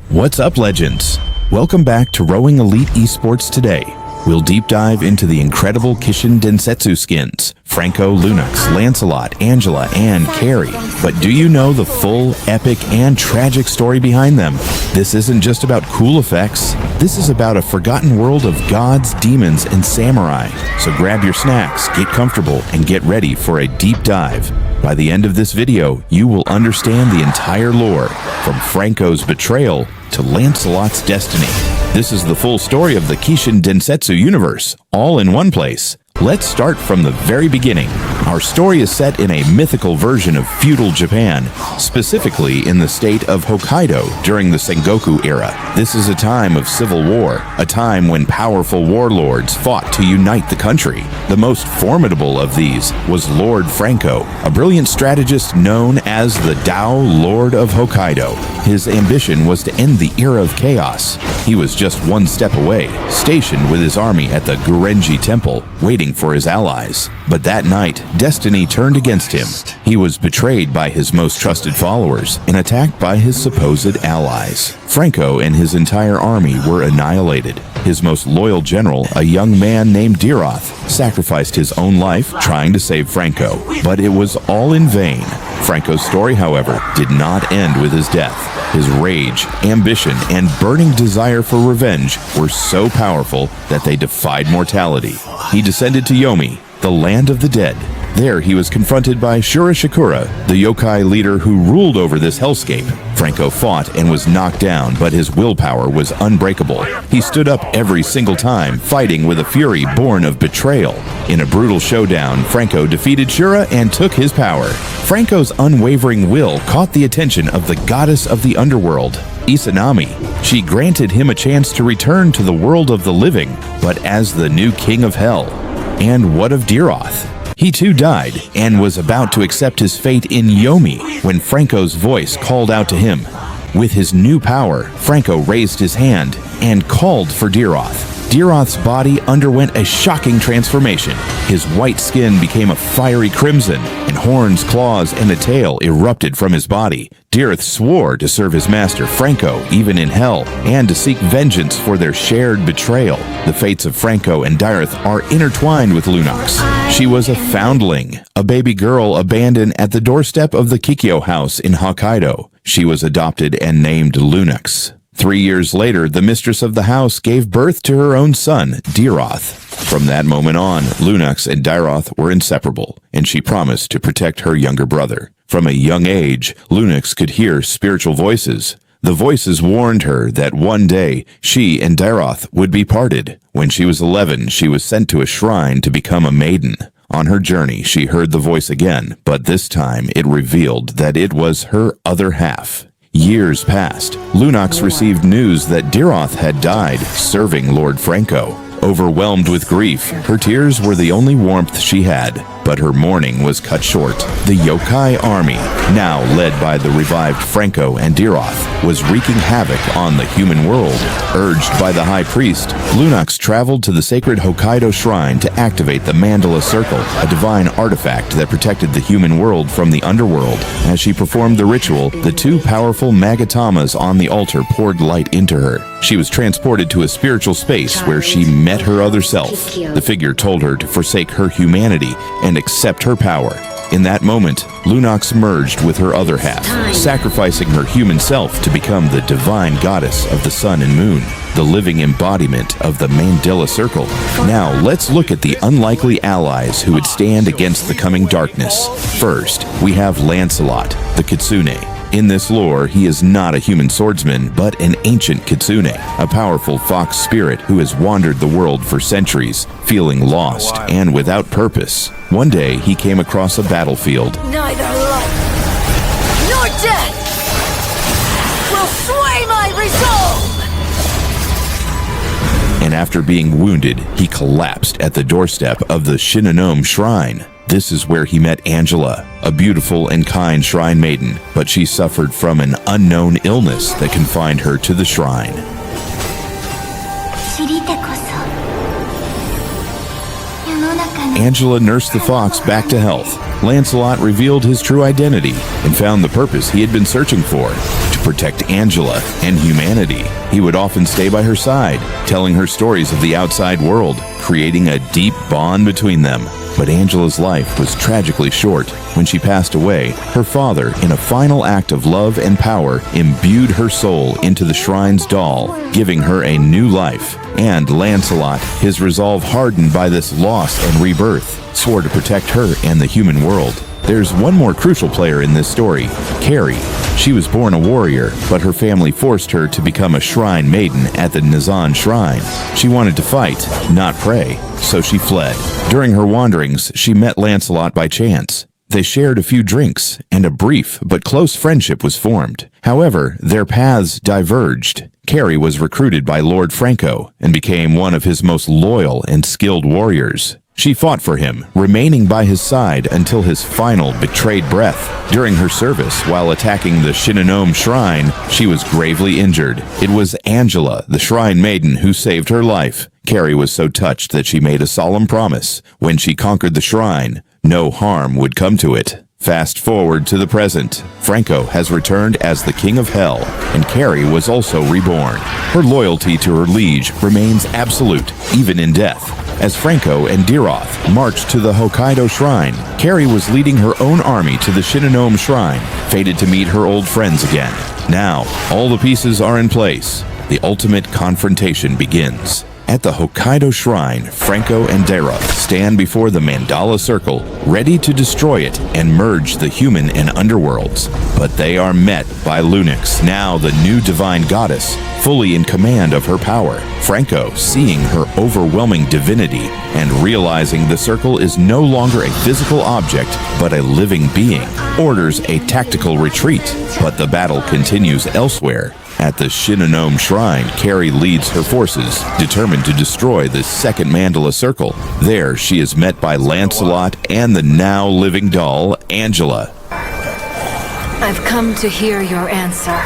What's up, legends? Welcome back to Rowing Elite Esports today. We'll deep dive into the incredible Kishen densetsu skins, Franco, Lunox, Lancelot, Angela, and Carrie. But do you know the full, epic, and tragic story behind them? This isn't just about cool effects. This is about a forgotten world of gods, demons, and samurai. So grab your snacks, get comfortable, and get ready for a deep dive. By the end of this video, you will understand the entire lore, from Franco's betrayal to Lancelot's destiny. This is the full story of the Kishen densetsu universe, all in one place. Let's start from the very beginning. Our story is set in a mythical version of feudal Japan, specifically in the state of Hokkaido during the Sengoku era. This is a time of civil war, a time when powerful warlords fought to unite the country. The most formidable of these was Lord Franco, a brilliant strategist known as the Tao Lord of Hokkaido. His ambition was to end the era of chaos. He was just one step away, stationed with his army at the Gurenji Temple, waiting for his allies. But that night, destiny turned against him. He was betrayed by his most trusted followers and attacked by his supposed allies. Franco and his entire army were annihilated. His most loyal general, a young man named Diroth, sacrificed his own life trying to save Franco, but it was all in vain. Franco's story, however, did not end with his death. His rage, ambition, and burning desire for revenge were so powerful that they defied mortality. He descended to Yomi, the land of the dead. There he was confronted by Shura Shikura, the yokai leader who ruled over this hellscape. Franco fought and was knocked down, but his willpower was unbreakable. He stood up every single time, fighting with a fury born of betrayal. In a brutal showdown, Franco defeated Shura and took his power. Franco's unwavering will caught the attention of the goddess of the underworld, Izanami. She granted him a chance to return to the world of the living, but as the new king of hell. And what of Diroth? He too died and was about to accept his fate in Yomi when Franco's voice called out to him. With his new power, Franco raised his hand and called for Diroth. Diroth's body underwent a shocking transformation. His white skin became a fiery crimson, and horns, claws, and a tail erupted from his body. Diroth swore to serve his master Franco even in hell, and to seek vengeance for their shared betrayal. The fates of Franco and Diroth are intertwined with Lunox. She was a foundling, a baby girl abandoned at the doorstep of the Kikyo house in Hokkaido. She was adopted and named Lunox. 3 years later, the mistress of the house gave birth to her own son, Diroth. From that moment on, Lunox and Diroth were inseparable, and she promised to protect her younger brother. From a young age, Lunox could hear spiritual voices. The voices warned her that one day she and Diroth would be parted. When she was 11, she was sent to a shrine to become a maiden. On her journey, she heard the voice again, but this time it revealed that it was her other half. Years passed. Lunox received news that Diroth had died serving Lord Franco. Overwhelmed with grief, her tears were the only warmth she had, but her mourning was cut short. The yokai army, now led by the revived Franco and Diroth, was wreaking havoc on the human world. Urged by the high priest, Lunox traveled to the sacred Hokkaido shrine to activate the Mandala Circle, a divine artifact that protected the human world from the underworld. As she performed the ritual, the two powerful Magatamas on the altar poured light into her. She was transported to a spiritual space where she met her other self. The figure told her to forsake her humanity and accept her power. In that moment, Lunox merged with her other half, sacrificing her human self to become the divine goddess of the sun and moon, the living embodiment of the Mandala Circle. Now, let's look at the unlikely allies who would stand against the coming darkness. First, we have Lancelot, the kitsune. In this lore, he is not a human swordsman, but an ancient kitsune, a powerful fox spirit who has wandered the world for centuries, feeling lost and without purpose. One day, he came across a battlefield. Neither life nor death will sway my resolve! And after being wounded, he collapsed at the doorstep of the Shinonome Shrine. This is where he met Angela, a beautiful and kind shrine maiden, but she suffered from an unknown illness that confined her to the shrine. Angela nursed the fox back to health. Lancelot revealed his true identity and found the purpose he had been searching for, to protect Angela and humanity. He would often stay by her side, telling her stories of the outside world, creating a deep bond between them. But Angela's life was tragically short. When she passed away, her father, in a final act of love and power, imbued her soul into the shrine's doll, giving her a new life. And Lancelot, his resolve hardened by this loss and rebirth, swore to protect her and the human world. There's one more crucial player in this story, Carrie. She was born a warrior, but her family forced her to become a shrine maiden at the Nizan Shrine. She wanted to fight, not pray, so she fled. During her wanderings, she met Lancelot by chance. They shared a few drinks, and a brief but close friendship was formed. However, their paths diverged. Carrie was recruited by Lord Franco and became one of his most loyal and skilled warriors. She fought for him, remaining by his side until his final betrayed breath. During her service, while attacking the Shinonome Shrine, she was gravely injured. It was Angela, the Shrine Maiden, who saved her life. Carrie was so touched that she made a solemn promise. When she conquered the shrine, no harm would come to it. Fast forward to the present. Franco has returned as the King of Hell, and Carrie was also reborn. Her loyalty to her liege remains absolute, even in death. As Franco and Diroth marched to the Hokkaido Shrine, Carrie was leading her own army to the Shinonome Shrine, fated to meet her old friends again. Now, all the pieces are in place. The ultimate confrontation begins. At the Hokkaido Shrine, Franco and Diroth stand before the Mandala Circle, ready to destroy it and merge the human and underworlds. But they are met by Lunix, now the new divine goddess, fully in command of her power. Franco, seeing her overwhelming divinity and realizing the circle is no longer a physical object but a living being, orders a tactical retreat. But the battle continues elsewhere. At the Shinonome Shrine, Carrie leads her forces, determined to destroy the second Mandala Circle. There, she is met by Lancelot and the now living doll, Angela. I've come to hear your answer.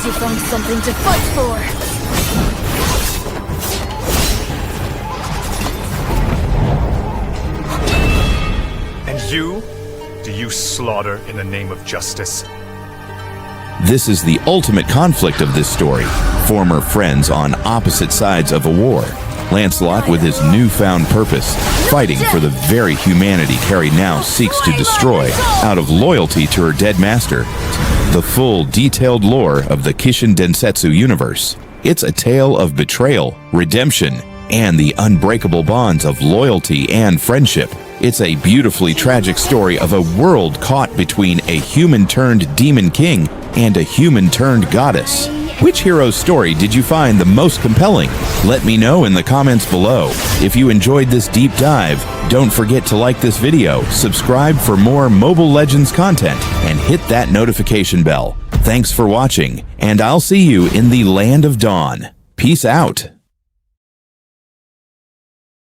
You found something to fight for! And you? Do you slaughter in the name of justice? This is the ultimate conflict of this story. Former friends on opposite sides of a war. Lancelot with his newfound purpose, fighting for the very humanity Carrie now seeks to destroy out of loyalty to her dead master. The full, detailed lore of the Kishen Densetsu universe. It's a tale of betrayal, redemption, and the unbreakable bonds of loyalty and friendship. It's a beautifully tragic story of a world caught between a human-turned demon king and a human-turned goddess. Which hero's story did you find the most compelling? Let me know in the comments below. If you enjoyed this deep dive, don't forget to like this video, subscribe for more Mobile Legends content, and hit that notification bell. Thanks for watching, and I'll see you in the Land of Dawn. Peace out.